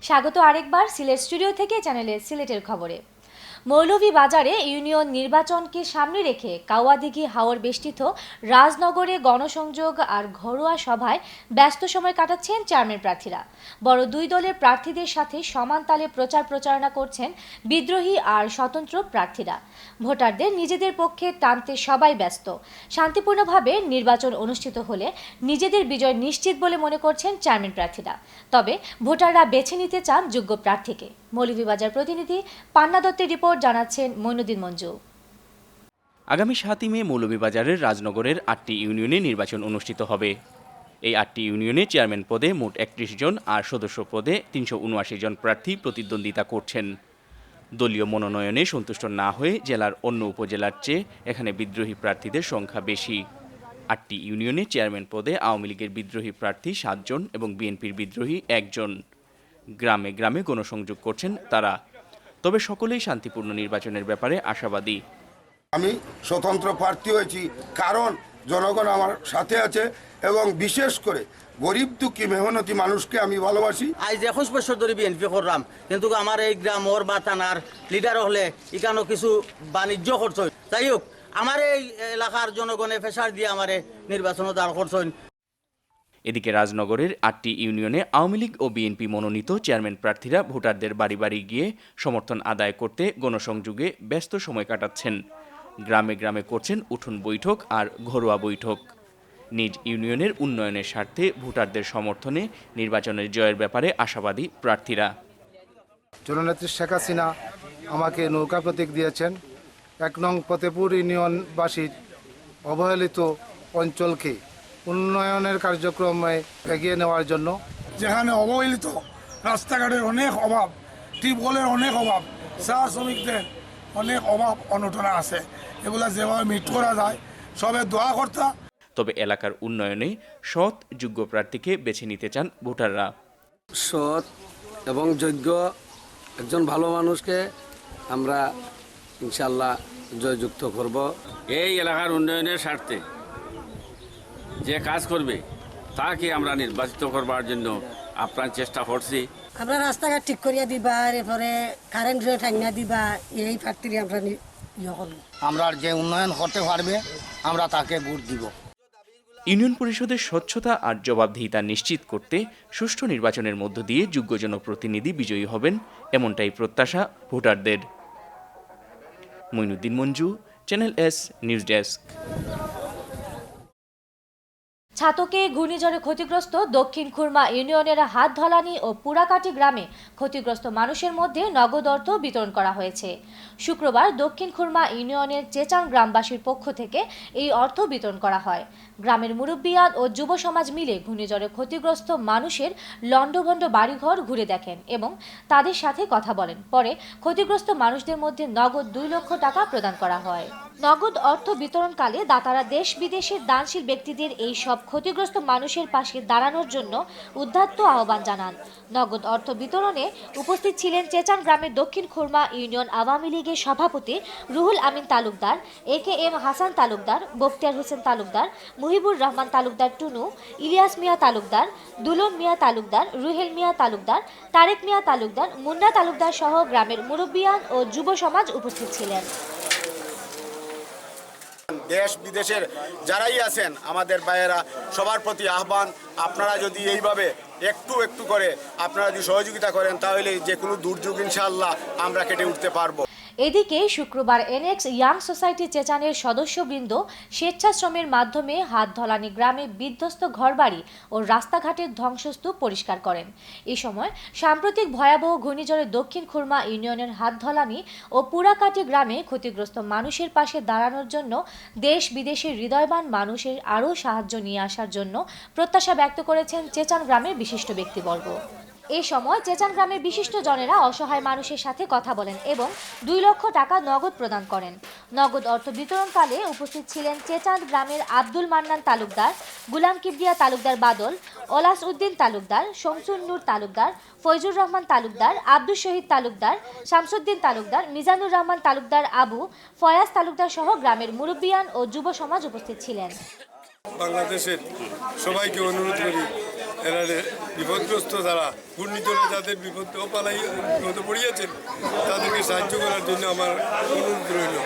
স্বাগত আরেকবার সিলেট স্টুডিও থেকে চ্যানেলের সিলেটের খবরে। মৌলভীবাজারে ইউনিয়ন নির্বাচনকে সামনে রেখে কাওয়াদিঘি হাওর বেষ্টিত রাজনগরে গণসংযোগ আর ঘরোয়া সভায় ব্যস্ত সময় কাটাচ্ছেন চেয়ারম্যান প্রার্থীরা। বড় দুই দলের প্রার্থীদের সাথে সমান তালে প্রচারণা করছেন বিদ্রোহী আর স্বতন্ত্র প্রার্থীরা। ভোটারদের নিজেদের পক্ষে টানতে সবাই ব্যস্ত। শান্তিপূর্ণভাবে নির্বাচন অনুষ্ঠিত হলে নিজেদের বিজয় নিশ্চিত বলে মনে করছেন চেয়ারম্যান প্রার্থীরা। তবে ভোটাররা বেছে নিতে চান যোগ্য প্রার্থীকে। মৌলভীবাজার প্রতিনিধি পান্না দত্তের রিপোর্ট জানাচ্ছেন মইনুদ্দিন মঞ্জু। আগামী ৭ই মে মৌলভীবাজারের রাজনগরের ৮টি ইউনিয়নে নির্বাচন অনুষ্ঠিত হবে। এই ৮টি ইউনিয়নে চেয়ারম্যান পদে মোট ৩১ জন আর সদস্য পদে ৩৭৯ জন প্রার্থী প্রতিদ্বন্দ্বিতা করছেন। দলীয় মনোনয়নে সন্তুষ্ট না হয়ে জেলার অন্য উপজেলার চেয়ে এখানে বিদ্রোহী প্রার্থীদের সংখ্যা বেশি। ৮টি ইউনিয়নে চেয়ারম্যান পদে আওয়ামী লীগের বিদ্রোহী প্রার্থী ৭ জন এবং বিএনপির বিদ্রোহী ১ জন। গ্রামে গ্রামে গণসংযোগ করছেন তারা। তবে সকলেই শান্তিপূর্ণ নির্বাচনের ব্যাপারে আশাবাদী। আমি স্বতন্ত্র প্রার্থী হয়েছি কারণ জনগণ আমার সাথে আছে এবং বিশেষ করে গরিব দুঃখী মেহনতি মানুষকে আমি ভালোবাসি। আজ ২১ বছর ধরে বিএনপি করলাম, কিন্তু আমার এই গ্রামর বা থানার লিডার হলে এখানেও কিছু বাণিজ্য করছে। যাই হোক, আমার এই এলাকার জনগণে প্রেসার দিয়ে আমার নির্বাচন দাঁড় করছেন। এদিকে রাজনগরের ৮টি ইউনিয়নে আওয়ামী লীগ ও বিএনপি মনোনীত চেয়ারম্যান প্রার্থীরা ভোটারদের বাড়ি বাড়ি গিয়ে সমর্থন আদায় করতে গণসংযোগে ব্যস্ত সময় কাটাচ্ছেন। গ্রামে গ্রামে করছেন উঠোন বৈঠক আর ঘরোয়া বৈঠক। নিজ ইউনিয়নের উন্নয়নের স্বার্থে ভোটারদের সমর্থনে নির্বাচনের জয়ের ব্যাপারে আশাবাদী প্রার্থীরা। জননেত্রী শেখ হাসিনা আমাকে নৌকা প্রতীক দিয়েছেন ১ নং ফতেপুর ইউনিয়নবাসীর অবহেলিত অঞ্চলকে উন্নয়নের কার্যক্রমে এগিয়ে নেওয়ার জন্য। যেখানে অবহেলিত রাস্তাঘাটের অনেক অভাব, টিউবওয়েলের অনেক অভাব, চা শ্রমিকদের অনেক অভাব অনটনা আছে, এগুলা যেভাবে মিট করা যায় সবে দোয়া করতা। তবে এলাকার উন্নয়নে সৎ যোগ্য প্রার্থীকে বেছে নিতে চান ভোটাররা। সৎ এবং যোগ্য একজন ভালো মানুষকে আমরা ইনশাল্লাহ জয়যুক্ত করব। এই এলাকার উন্নয়নের স্বার্থে যে কাজ করবে তাকে আমরা নির্বাচিত করবার জন্য আপ্রাণ চেষ্টা করছি। আমরা রাস্তাঘাট ঠিক করিয়া দিবা, এরপরে কারেন্ট ঠাঙ্গা দিবা, এই প্রার্থীরা আমরা আমরা যে উন্নয়ন করতে পারবে আমরা তাকে ভোট দিব। ইউনিয়ন পরিষদের স্বচ্ছতা আর জবাবদিহিতা নিশ্চিত করতে সুষ্ঠু নির্বাচনের মধ্য দিয়ে যোগ্য জনপ্রতিনিধি বিজয়ী হবেন, এমনটাই প্রত্যাশা ভোটারদের। Moinuddin Manju, channel S news desk. ছাতকে ঘূর্ণিঝড়ে ক্ষতিগ্রস্ত দক্ষিণ খুরমা ইউনিয়নের হাতধলানি ও পুরাকাটি গ্রামে ক্ষতিগ্রস্ত মানুষের মধ্যে নগদ অর্থ বিতরণ করা হয়েছে। শুক্রবার দক্ষিণ খুরমা ইউনিয়নের চেচাং গ্রামবাসীর পক্ষ থেকে এই অর্থ বিতরণ করা হয়। গ্রামের মুরব্বিয়ান ও যুব সমাজ মিলে ঘূর্ণিঝড়ে ক্ষতিগ্রস্ত মানুষের লণ্ডভণ্ড বাড়িঘর ঘুরে দেখেন এবং তাদের সাথে কথা বলেন। পরে ক্ষতিগ্রস্ত মানুষদের মধ্যে নগদ ২ লক্ষ টাকা প্রদান করা হয়। নগদ অর্থ বিতরণকালে দাতারা দেশ বিদেশের দানশীল ব্যক্তিদের এই সব ক্ষতিগ্রস্ত মানুষের পাশে দাঁড়ানোর জন্য উদ্যত আহ্বান জানান। নগদ অর্থ বিতরণে উপস্থিত ছিলেন চেচাং গ্রামের দক্ষিণ খুরমা ইউনিয়ন আওয়ামী লীগের সভাপতি রুহুল আমিন তালুকদার, AKM হাসান তালুকদার, বখতিয়ার হোসেন তালুকদার, মুহিবুর রহমান তালুকদার টুনু, ইলিয়াস মিয়া তালুকদার, দুলন মিয়া তালুকদার, রুহেল মিয়া তালুকদার, তারেক মিয়া তালুকদার, মুন্না তালুকদার সহ গ্রামের মুরব্বিয়ান ও যুব সমাজ উপস্থিত ছিলেন। দেশ বিদেশের যারাই আছেন আমাদের ভাইয়েরা, সবার প্রতি আহ্বান, আপনারা যদি এইভাবে একটু একটু করে আপনারা যদি সহযোগিতা করেন তাহলে যে কোনো দুর্যোগ ইনশাআল্লাহ আমরা কেটে উঠতে পারবো। এদিকে শুক্রবার NX ইয়াং সোসাইটি চেচানের সদস্যবৃন্দ স্বেচ্ছাশ্রমের মাধ্যমে হাতধলানি গ্রামে বিধ্বস্ত ঘরবাড়ি ও রাস্তাঘাটের ধ্বংসস্তূপ পরিষ্কার করেন। এ সময় সাম্প্রতিক ভয়াবহ ঘূর্ণিঝড়ে দক্ষিণ খুরমা ইউনিয়নের হাতধলানি ও পুরাকাটি গ্রামে ক্ষতিগ্রস্ত মানুষের পাশে দাঁড়ানোর জন্য দেশ বিদেশের হৃদয়বান মানুষের আরও সাহায্য নিয়ে আসার জন্য প্রত্যাশা ব্যক্ত করেছেন চেচান গ্রামের বিশিষ্ট ব্যক্তিবর্গ। এই সময় চেচান গ্রামের বিশিষ্ট জনেরা অসহায় মানুষের সাথে কথা বলেন এবং ২ লক্ষ টাকা নগদ প্রদান করেন। নগদ অর্থ বিতরণকালে উপস্থিত ছিলেন চেচান গ্রামের আব্দুল মান্নান তালুকদার, গুলাম কিবরিয়া তালুকদার বাদল, ওলাস উদ্দিন তালুকদার, শমসুন নূর তালুকদার, ফয়জুর রহমান তালুকদার, আব্দুল শহীদ তালুকদার, শামসুদ্দিন তালুকদার, মিজানুর রহমান তালুকদার আবু, ফয়াজ তালুকদার সহ গ্রামের মুরব্বিয়ান ও যুব সমাজ উপস্থিত ছিলেন। বাংলাদেশের সবাইকে অনুরোধ করি এরা বিপদগ্রস্ত যারা ঘূর্ণিঝড়ে যাদের বিপদে পড়িয়েছেন তাদেরকে সাহায্য করার জন্য আমার অনুরোধ রইল।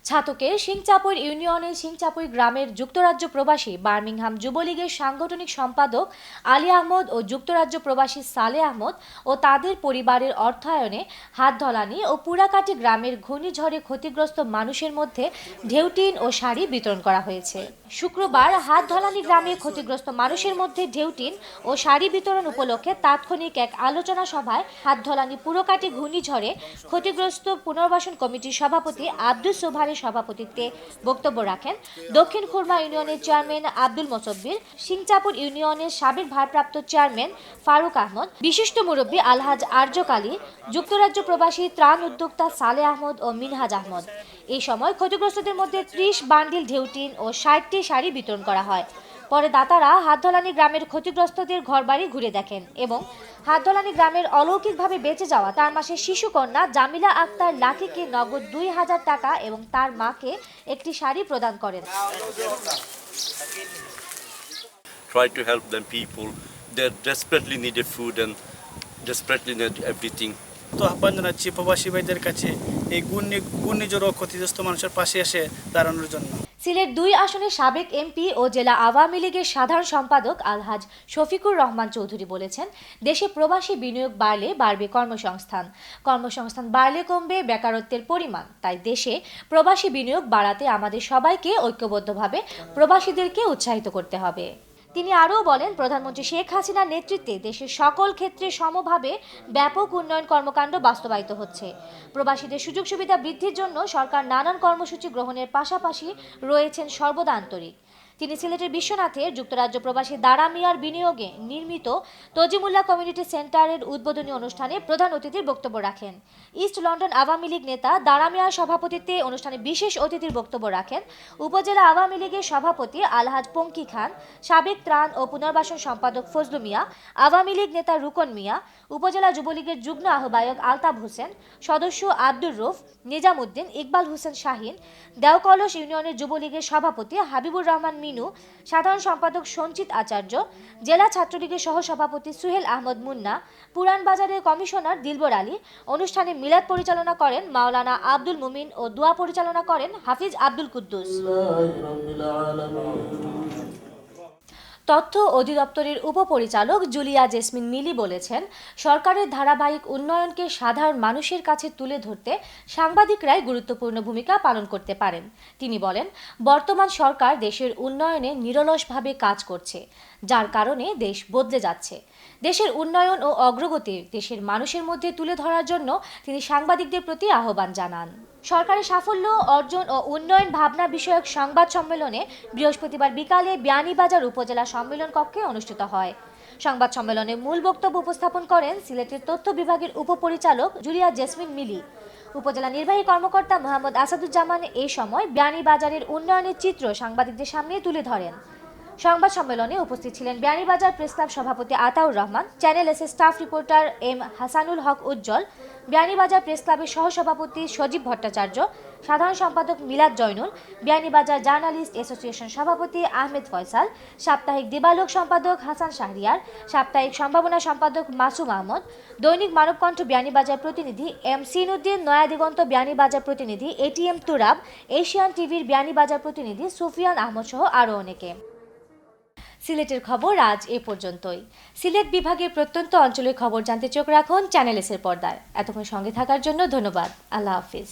ছাতকের সিংচাপুর ইউনিয়নের সিংচাপুর গ্রামের যুক্তরাজ্য প্রবাসী বার্মিংহাম যুবলীগের সাংগঠনিক সম্পাদক আলী আহমদ ও যুক্তরাজ্য প্রবাসী সালে আহমদ ও তাদের পরিবারের অর্থায়নে হাতধলানি ও পুরাকাটি গ্রামের ঘূর্ণিঝড়ে ক্ষতিগ্রস্ত মানুষের মধ্যে ঢেউটিন ও শাড়ি বিতরণ করা হয়েছে। শুক্রবার হাতধলানি গ্রামে ক্ষতিগ্রস্ত মানুষের মধ্যে ঢেউটিন ও শাড়ি বিতরণ উপলক্ষে তাৎক্ষণিক এক আলোচনা সভায় হাতধলানি পুরকাটি ঘূর্ণিঝড়ে ক্ষতিগ্রস্ত পুনর্বাসন কমিটির সভাপতি আব্দুল সোবহানের সভাপতিত্বে বক্তব্য রাখেন দক্ষিণ খুরমা ইউনিয়নের চেয়ারম্যান আব্দুল মোসব্বির, সিংচাপুর ইউনিয়নের সাবেক ভারপ্রাপ্ত চেয়ারম্যান ফারুক আহমদ, বিশিষ্ট মুরব্বী আলহাজ আরজক আলী, যুক্তরাজ্য প্রবাসী ত্রাণ উদ্যোক্তা সালে আহমদ ও মিনহাজ আহমদ। এই সময় ক্ষতিগ্রস্তদের মধ্যে 30 বান্ডিল ঢেউটিন ও 60টি শাড়ি বিতরণ করা হয়। পরে দাতারা হাতধলানি গ্রামের ক্ষতিগ্রস্তদের ঘরবাড়ি ঘুরে দেখেন এবং হাতধলানি গ্রামের অলৌকিকভাবে বেঁচে যাওয়া 4 মাসের শিশু কন্যা জামিলা আক্তার লাকিকে নগদ 2000 টাকা এবং তার মাকে একটি শাড়ি প্রদান করেন। Try to help them people. They desperately needed food and desperately need everything. তো আহ্বান জানাচ্ছি প্রবাসী ভাইদের কাছে এই ঘূর্ণিঝড় ও ক্ষতিগ্রস্ত মানুষের পাশে এসে দাঁড়ানোর জন্য। সিলেট 2 আসনের সাবেক এমপি ও জেলা আওয়ামী লীগের সাধারণ সম্পাদক আলহাজ শফিকুর রহমান চৌধুরী বলেছেন, দেশে প্রবাসী বিনিয়োগ বাড়লে বাড়বে কর্মসংস্থান, কর্মসংস্থান বাড়লে কমবে বেকারত্বের পরিমাণ। তাই দেশে প্রবাসী বিনিয়োগ বাড়াতে আমাদের সবাইকে ঐক্যবদ্ধভাবে প্রবাসীদেরকে উৎসাহিত করতে হবে। তিনি আরও বলেন, প্রধানমন্ত্রী শেখ হাসিনার নেতৃত্বে দেশের সকল ক্ষেত্রে সমভাবে ব্যাপক উন্নয়ন কর্মকাণ্ড বাস্তবায়িত হচ্ছে। প্রবাসীদের সুযোগ সুবিধা বৃদ্ধির জন্য সরকার নানান কর্মসূচি গ্রহণের পাশাপাশি রয়েছেন সর্বদা আন্তরিক। তিনি সিলেটের বিশ্বনাথের যুক্তরাজ্য প্রবাসী দারা মিয়ার বিনিয়োগে নির্মিত তজিমুল্লাহ কমিউনিটি সেন্টারের উদ্বোধনী অনুষ্ঠানে প্রধান অতিথির বক্তব্য রাখেন। ইস্ট লন্ডন আওয়ামী লীগ নেতা দারা মিয়ার সভাপতিত্বে অনুষ্ঠানে বিশেষ অতিথির বক্তব্য রাখেন উপজেলা আওয়ামী লীগের সভাপতি আলহাজ পঙ্কি খান, সাবেক ত্রাণ ও পুনর্বাসন সম্পাদক ফজলু মিয়া, আওয়ামী লীগ নেতা রুকন মিয়া, উপজেলা যুবলীগের যুগ্ম আহ্বায়ক আলতাফ হোসেন, সদস্য আব্দুর রউফ, নিজামউদ্দিন, ইকবাল হোসেন শাহিন, দেওকলস ইউনিয়নের যুবলীগের সভাপতি হাবিবুর রহমান মিনু, সাধারণ সম্পাদক সঞ্চিত আচার্য, জেলা ছাত্রলীগের সহসভাপতি সুহেল আহমদ মুন্না, পুরান বাজারের কমিশনার দিলবর আলী। অনুষ্ঠানে মিলাদ পরিচালনা করেন মাওলানা আব্দুল মুমিন ও দোয়া পরিচালনা করেন হাফিজ আব্দুল কুদ্দুস। তথ্য অধিদপ্তরের উপপরিচালক জুলিয়া জেসমিন মিলি বলেছেন, সরকারের ধারাবাহিক উন্নয়নকে সাধারণ মানুষের কাছে তুলে ধরতে সাংবাদিকরাই গুরুত্বপূর্ণ ভূমিকা পালন করতে পারেন। তিনি বলেন, বর্তমান সরকার দেশের উন্নয়নে নিরলসভাবে কাজ করছে, যার কারণে দেশ বদলে যাচ্ছে। দেশের উন্নয়ন ও অগ্রগতি দেশের মানুষের মধ্যে তুলে ধরার জন্য তিনি সাংবাদিকদের প্রতি আহ্বান জানান। সরকারের সাফল্য অর্জন ও উন্নয়ন ভাবনা বিষয়ক সংবাদ সম্মেলনে বৃহস্পতিবার বিকালে বিয়ানীবাজার উপজেলা সম্মেলন কক্ষে অনুষ্ঠিত হয়। সংবাদ সম্মেলনে মূল বক্তব্য উপস্থাপন করেন সিলেটের তথ্য বিভাগের উপপরিচালক জুলিয়া জেসমিন মিলি। উপজেলা নির্বাহী কর্মকর্তা মোহাম্মদ আসাদুজ্জামান এই সময় বিয়ানীবাজারের উন্নয়নের চিত্র সাংবাদিকদের সামনে তুলে ধরেন। সংবাদ সম্মেলনে উপস্থিত ছিলেন বিয়ানীবাজার প্রেস ক্লাব সভাপতি Ataur Rahman, channel S staff reporter M Hasanul Haque Ujjal, Beanibazar press ক্লাবের সহসভাপতি সজীব ভট্টাচার্য, সাধারণ সম্পাদক মিলাদ জয়নুল, বিয়ানীবাজার জার্নালিস্ট অ্যাসোসিয়েশন সভাপতি আহমেদ ফয়সাল, সাপ্তাহিক দিবালোক সম্পাদক হাসান শাহরিয়ার, সাপ্তাহিক সম্ভাবনা সম্পাদক মাসুম আহমদ, দৈনিক মানবকণ্ঠ বিয়ানীবাজার প্রতিনিধি এম সিনুদ্দিন, নয়াদিগন্ত বিয়ানীবাজার প্রতিনিধি এটিএম তুরাব, এশিয়ান টিভির বিয়ানীবাজার প্রতিনিধি সুফিয়ান আহমদ সহ আরও অনেকে। সিলেটের খবর আজ এ পর্যন্তই। সিলেট বিভাগের প্রত্যন্ত অঞ্চলের খবর জানতে চোখ রাখুন চ্যানেল এসের পর্দায়। এতক্ষণ সঙ্গে থাকার জন্য ধন্যবাদ। আল্লাহ হাফিজ।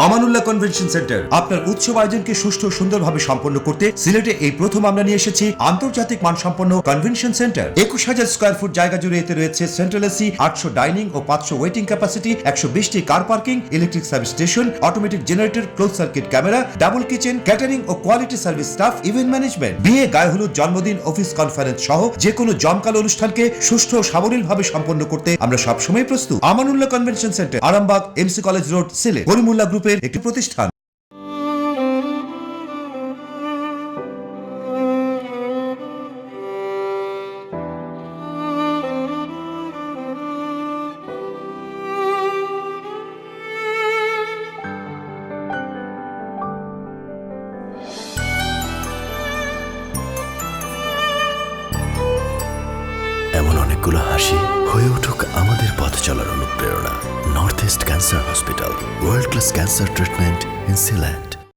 আমানুল্লাহ কনভেনশন সেন্টার আপনার উৎসব আয়োজনকে সুষ্ঠু ও সুন্দরভাবে সম্পন্ন করতে সিলেটে এই প্রথম আমরা নিয়ে এসেছি আন্তর্জাতিক মানসম্পন্ন কনভেনশন সেন্টার। 21,000 স্কয়ার ফুট জায়গা জুড়ে এতে রয়েছে সেন্ট্রাল এসি, 800 ডাইনিং ও 500 ওয়েটিং ক্যাপাসিটি, 120টি car parking, electric service station, automatic generator, close circuit camera, double kitchen, catering ও quality service staff, event management, বিয়ে, গায়ে হলুদ, জন্মদিন, অফিস কনফারেন্স সহ যে কোনো জমকালো অনুষ্ঠানকে সুষ্ঠু ও সাবলীলভাবে সম্পন্ন করতে আমরা সবসময় প্রস্তুত। Amanullah convention centre, Arambagh, MC college road, Sylhet. Karimullah গ্রুপের একটি প্রতিষ্ঠান। এমন অনেকগুলো হাসি হয়ে উঠুক আমাদের পথ চলার অনুপ্রেরণা। North east cancer hospital, world class cancer treatment in Sylhet.